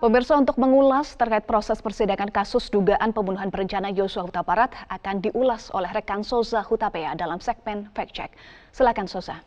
Pemirsa, untuk mengulas terkait proses persidangan kasus dugaan pembunuhan berencana Yosua Huta Barat akan diulas oleh rekan Soza Hutapea dalam segmen Fact Check. Silakan Soza.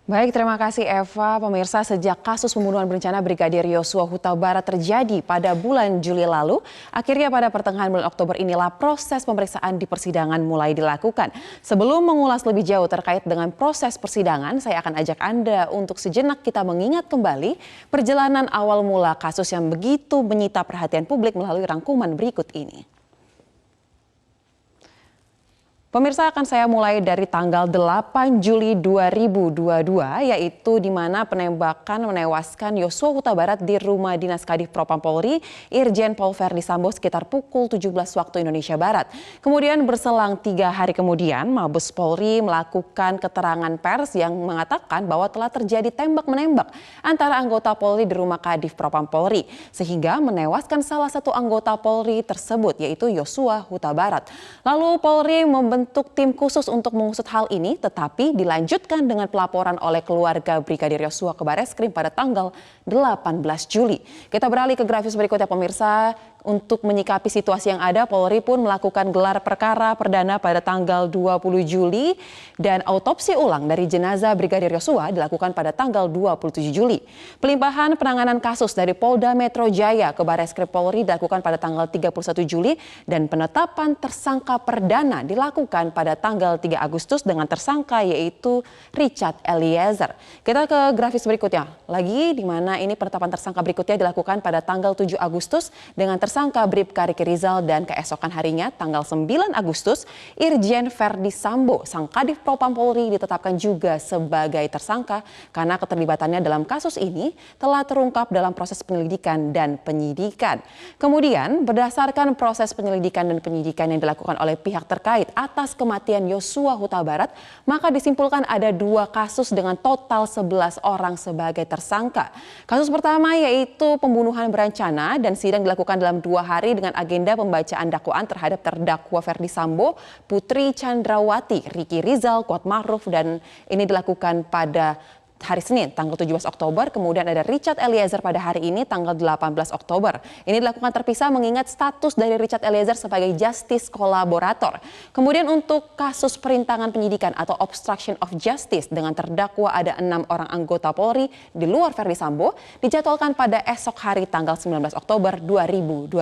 Baik, terima kasih Eva. Pemirsa, sejak kasus pembunuhan berencana Brigadir Yosua Huta Barat terjadi pada bulan Juli lalu, akhirnya pada pertengahan bulan Oktober inilah proses pemeriksaan di persidangan mulai dilakukan. Sebelum mengulas lebih jauh terkait dengan proses persidangan, saya akan ajak Anda untuk sejenak kita mengingat kembali perjalanan awal mula kasus yang begitu menyita perhatian publik melalui rangkuman berikut ini. Pemirsa, akan saya mulai dari tanggal 8 Juli 2022, yaitu di mana penembakan menewaskan Yosua Huta Barat di rumah dinas Kadif Propam Polri, Irjen Pol Verdi Sambo sekitar pukul 17 waktu Indonesia Barat. Kemudian berselang 3 hari kemudian, Mabes Polri melakukan keterangan pers yang mengatakan bahwa telah terjadi tembak-menembak antara anggota Polri di rumah Kadif Propam Polri, sehingga menewaskan salah satu anggota Polri tersebut, yaitu Yosua Huta Barat. Lalu Polri membentuk tim khusus untuk mengusut hal ini, tetapi dilanjutkan dengan pelaporan oleh keluarga Brigadir Yosua ke Bareskrim pada tanggal 18 Juli. Kita beralih ke grafis berikutnya pemirsa. Untuk menyikapi situasi yang ada, Polri pun melakukan gelar perkara perdana pada tanggal 20 Juli dan autopsi ulang dari jenazah Brigadir Yosua dilakukan pada tanggal 27 Juli. Pelimpahan penanganan kasus dari Polda Metro Jaya ke Bareskrim Polri dilakukan pada tanggal 31 Juli dan penetapan tersangka perdana dilakukan pada tanggal 3 Agustus dengan tersangka yaitu Richard Eliezer. Kita ke grafis berikutnya lagi, di mana ini penetapan tersangka berikutnya dilakukan pada tanggal 7 Agustus dengan tersangka Bribka Riki Rizal, dan keesokan harinya tanggal 9 Agustus Irjen Verdi Sambo, sang Kadif Propam Polri, ditetapkan juga sebagai tersangka karena keterlibatannya dalam kasus ini telah terungkap dalam proses penyelidikan dan penyidikan. Kemudian berdasarkan proses penyelidikan dan penyidikan yang dilakukan oleh pihak terkait atas kematian Yosua Huta Barat, maka disimpulkan ada 2 kasus dengan total 11 orang sebagai tersangka. Kasus pertama yaitu pembunuhan berencana dan sidang dilakukan dalam 2 hari dengan agenda pembacaan dakwaan terhadap terdakwa Verdi Sambo, Putri Chandrawati, Riki Rizal, Kuatmaruf, dan ini dilakukan pada hari Senin tanggal 17 Oktober. Kemudian ada Richard Eliezer pada hari ini tanggal 18 Oktober. Ini dilakukan terpisah mengingat status dari Richard Eliezer sebagai justice kolaborator. Kemudian untuk kasus perintangan penyidikan atau obstruction of justice dengan terdakwa ada 6 orang anggota Polri di luar Verdi Sambo dijadwalkan pada esok hari tanggal 19 Oktober 2022.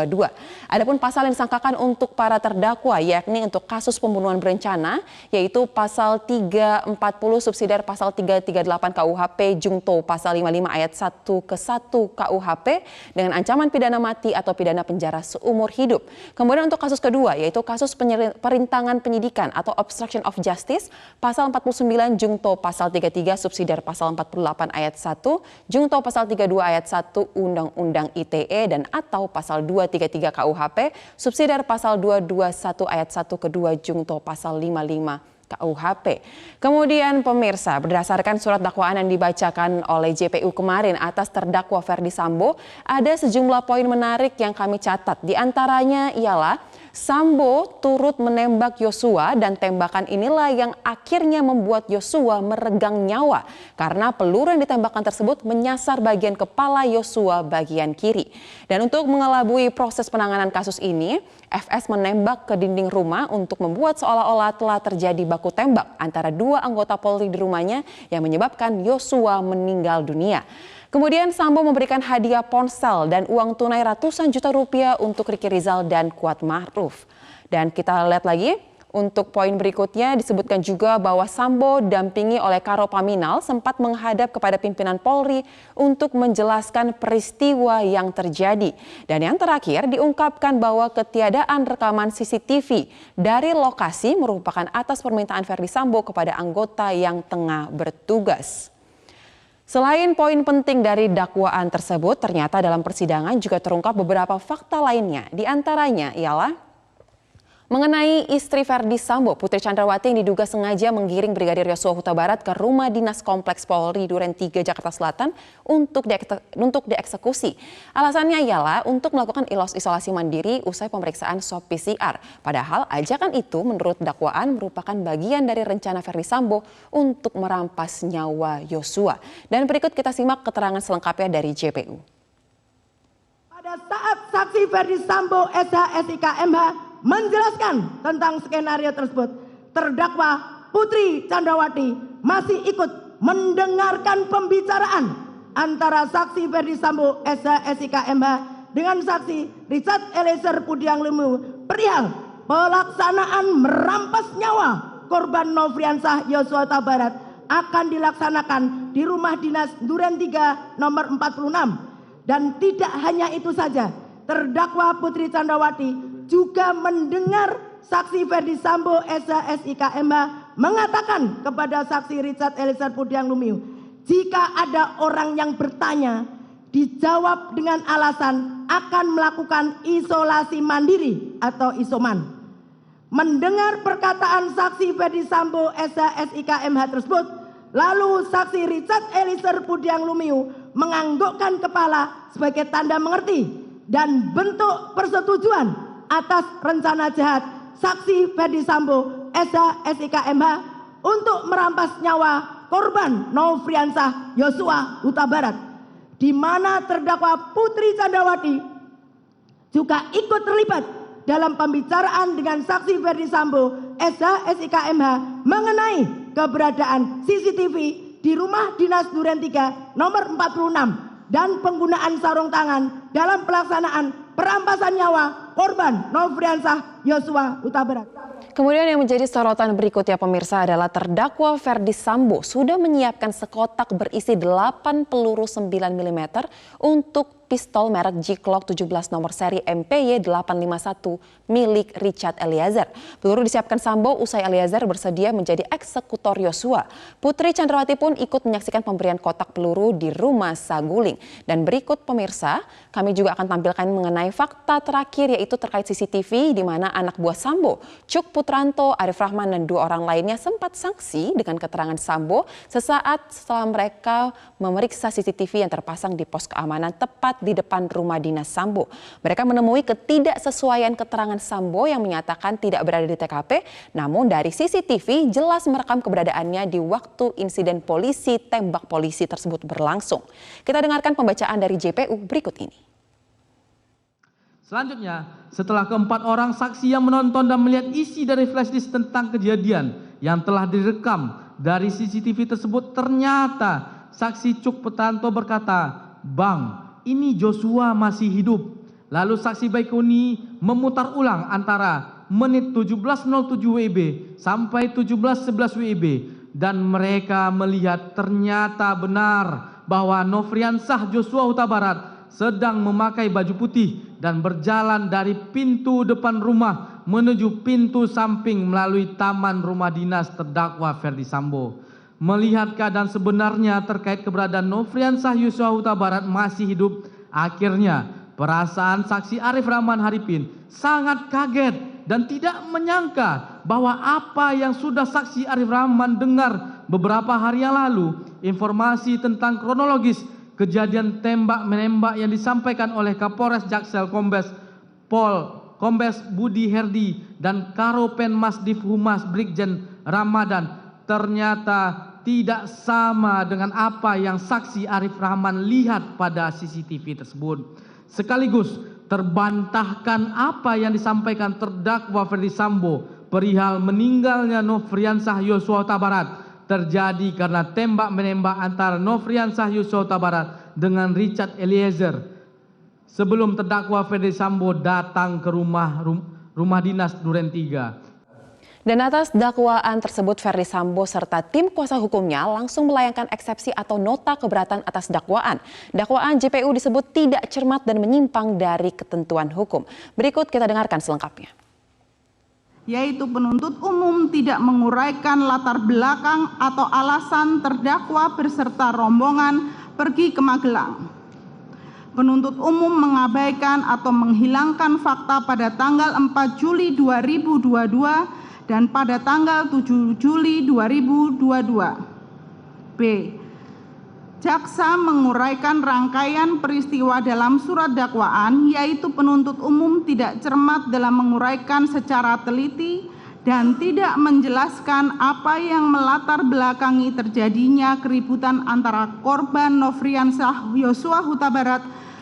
Adapun pasal yang disangkakan untuk para terdakwa yakni untuk kasus pembunuhan berencana yaitu pasal 340 subsidiar pasal 338 KUHP Jungto pasal 55 ayat 1 ke 1 KUHP dengan ancaman pidana mati atau pidana penjara seumur hidup. Kemudian untuk kasus kedua yaitu kasus perintangan penyidikan atau obstruction of justice pasal 49 Jungto pasal 33 subsidiar pasal 48 ayat 1 Jungto pasal 32 ayat 1 Undang-Undang ITE dan atau pasal 233 KUHP subsidiar pasal 221 ayat 1 ke 2 Jungto pasal 55 KUHP. Kemudian pemirsa, berdasarkan surat dakwaan yang dibacakan oleh JPU kemarin atas terdakwa Verdi Sambo, ada sejumlah poin menarik yang kami catat. Di antaranya ialah Sambo turut menembak Yosua dan tembakan inilah yang akhirnya membuat Yosua meregang nyawa karena peluru yang ditembakkan tersebut menyasar bagian kepala Yosua bagian kiri. Dan untuk mengelabui proses penanganan kasus ini, FS menembak ke dinding rumah untuk membuat seolah-olah telah terjadi baku tembak antara 2 anggota Polri di rumahnya yang menyebabkan Yosua meninggal dunia. Kemudian Sambo memberikan hadiah ponsel dan uang tunai ratusan juta rupiah untuk Riki Rizal dan Kuatmaruf. Dan kita lihat lagi untuk poin berikutnya disebutkan juga bahwa Sambo dampingi oleh Karo Paminal sempat menghadap kepada pimpinan Polri untuk menjelaskan peristiwa yang terjadi. Dan yang terakhir diungkapkan bahwa ketiadaan rekaman CCTV dari lokasi merupakan atas permintaan Verdi Sambo kepada anggota yang tengah bertugas. Selain poin penting dari dakwaan tersebut, ternyata dalam persidangan juga terungkap beberapa fakta lainnya. Di antaranya ialah mengenai istri Verdi Sambo, Putri Chandrawati yang diduga sengaja menggiring Brigadir Yosua Huta Barat ke rumah dinas Kompleks Polri Duren 3 Jakarta Selatan untuk dieksekusi. Alasannya ialah untuk melakukan isolasi mandiri usai pemeriksaan swab PCR. Padahal ajakan itu menurut dakwaan merupakan bagian dari rencana Verdi Sambo untuk merampas nyawa Yosua. Dan berikut kita simak keterangan selengkapnya dari JPU. Saksi Ferdi Sambo SH/SIK MH menjelaskan tentang skenario tersebut. Terdakwa Putri Candrawati masih ikut mendengarkan pembicaraan antara saksi Ferdi Sambo SH/SIK MH dengan saksi Richard Eliezer Pudiang Lumiu perihal pelaksanaan merampas nyawa korban Nofriansah Yosua Huta Barat akan dilaksanakan di rumah dinas Duren 3 nomor 46. Dan tidak hanya itu saja, terdakwa Putri Candrawati juga mendengar saksi Ferdi Sambo SH/SIK MH mengatakan kepada saksi Richard Eliezer Pudiang Lumiu, jika ada orang yang bertanya, dijawab dengan alasan akan melakukan isolasi mandiri atau isoman. Mendengar perkataan saksi Ferdi Sambo SH/SIK MH tersebut, lalu saksi Richard Eliezer Pudiang Lumiu menganggukkan kepala sebagai tanda mengerti dan bentuk persetujuan atas rencana jahat saksi Ferdi Sambo SH/SIK MH untuk merampas nyawa korban Nofriansah Yosua Huta Barat, di mana terdakwa Putri Candrawati juga ikut terlibat dalam pembicaraan dengan saksi Ferdi Sambo SH/SIK MH mengenai keberadaan CCTV di rumah dinas Duren 3 nomor 46 dan penggunaan sarung tangan dalam pelaksanaan perampasan nyawa korban Nofriansah Yosua Huta Barat. Kemudian yang menjadi sorotan berikutnya pemirsa adalah terdakwa Ferdi Sambo sudah menyiapkan sekotak berisi 8 peluru 9 mm untuk pistol merek G-Glock 17 nomor seri MPY 851 milik Richard Eliezer. Peluru disiapkan Sambo usai Eliezer bersedia menjadi eksekutor Yosua. Putri Candrawati pun ikut menyaksikan pemberian kotak peluru di rumah Saguling. Dan berikut pemirsa, kami juga akan tampilkan mengenai fakta terakhir yaitu terkait CCTV di mana anak buah Sambo, Cuk Putranto, Arif Rahman dan 2 orang lainnya sempat saksi dengan keterangan Sambo sesaat setelah mereka memeriksa CCTV yang terpasang di pos keamanan tepat di depan rumah dinas Sambo. Mereka menemui ketidaksesuaian keterangan Sambo yang menyatakan tidak berada di TKP, namun dari CCTV jelas merekam keberadaannya di waktu insiden polisi tembak polisi tersebut berlangsung. Kita dengarkan pembacaan dari JPU berikut ini. Selanjutnya, setelah keempat orang saksi yang menonton dan melihat isi dari flashdisk tentang kejadian yang telah direkam dari CCTV tersebut, ternyata saksi Cuk Putranto berkata, "Bang, ini Joshua masih hidup." Lalu saksi Baikuni memutar ulang antara menit 17.07 WIB sampai 17.11 WIB dan mereka melihat ternyata benar bahwa Nofriansah Yosua Huta Barat sedang memakai baju putih dan berjalan dari pintu depan rumah menuju pintu samping melalui taman rumah dinas terdakwa Ferdi Sambo. Melihat keadaan sebenarnya terkait keberadaan Nofriansah Yosua Huta Barat masih hidup, akhirnya perasaan saksi Arif Rahman Haripin sangat kaget dan tidak menyangka bahwa apa yang sudah saksi Arif Rahman dengar beberapa hari yang lalu, informasi tentang kronologis kejadian tembak-menembak yang disampaikan oleh Kapolres Jaksel Kombes Budi Herdi dan Karopenmas Div Humas Brigjen Ramadan ternyata tidak sama dengan apa yang saksi Arif Rahman lihat pada CCTV tersebut. Sekaligus terbantahkan apa yang disampaikan terdakwa Ferdi Sambo perihal meninggalnya Nofriansah Yosua Huta Barat terjadi karena tembak-menembak antara Nofriansah Yosua Huta Barat dengan Richard Eliezer sebelum terdakwa Ferdi Sambo datang ke rumah dinas Duren 3. Dan atas dakwaan tersebut Ferdi Sambo serta tim kuasa hukumnya langsung melayangkan eksepsi atau nota keberatan atas dakwaan. Dakwaan JPU disebut tidak cermat dan menyimpang dari ketentuan hukum. Berikut kita dengarkan selengkapnya. Yaitu penuntut umum tidak menguraikan latar belakang atau alasan terdakwa beserta rombongan pergi ke Magelang. Penuntut umum mengabaikan atau menghilangkan fakta pada tanggal 4 Juli 2022 dan pada tanggal 7 Juli 2022. B. Jaksa menguraikan rangkaian peristiwa dalam surat dakwaan, yaitu penuntut umum tidak cermat dalam menguraikan secara teliti dan tidak menjelaskan apa yang melatar belakangi terjadinya keributan antara korban Nofriansah Yosua Huta Barat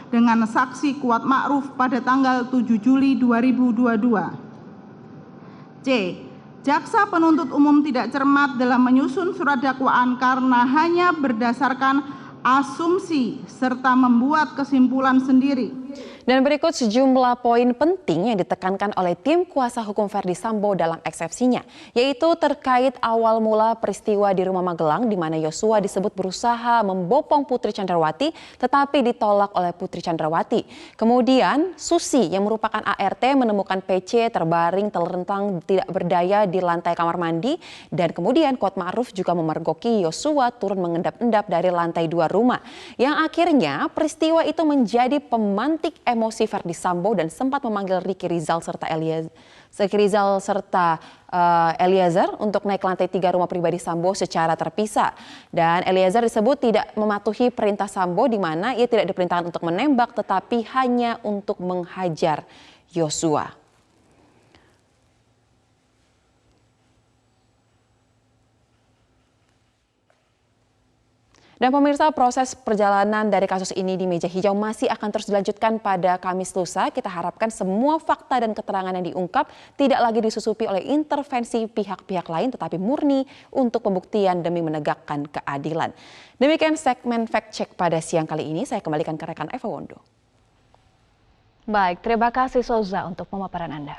dengan saksi Kuat Ma'ruf pada tanggal 7 Juli 2022. C. Jaksa penuntut umum tidak cermat dalam menyusun surat dakwaan karena hanya berdasarkan asumsi serta membuat kesimpulan sendiri. Dan berikut sejumlah poin penting yang ditekankan oleh tim kuasa hukum Verdi Sambo dalam eksepsinya, yaitu terkait awal mula peristiwa di rumah Magelang di mana Yosua disebut berusaha membopong Putri Chandrawati tetapi ditolak oleh Putri Chandrawati. Kemudian Susi yang merupakan ART menemukan PC terbaring terlentang tidak berdaya di lantai kamar mandi, dan kemudian Kuat Ma'ruf juga memergoki Yosua turun mengendap-endap dari lantai 2 rumah. Yang akhirnya peristiwa itu menjadi pemantik emosi Verdi Sambo dan sempat memanggil Ricky Rizal serta Eliezer untuk naik lantai 3 rumah pribadi Sambo secara terpisah. Dan Eliezer disebut tidak mematuhi perintah Sambo di mana ia tidak diperintahkan untuk menembak tetapi hanya untuk menghajar Yosua. Dan pemirsa, proses perjalanan dari kasus ini di meja hijau masih akan terus dilanjutkan pada Kamis lusa. Kita harapkan semua fakta dan keterangan yang diungkap tidak lagi disusupi oleh intervensi pihak-pihak lain, tetapi murni untuk pembuktian demi menegakkan keadilan. Demikian segmen Fact Check pada siang kali ini. Saya kembalikan ke rekan Eva Wondo. Baik, terima kasih Soza untuk pemaparan Anda.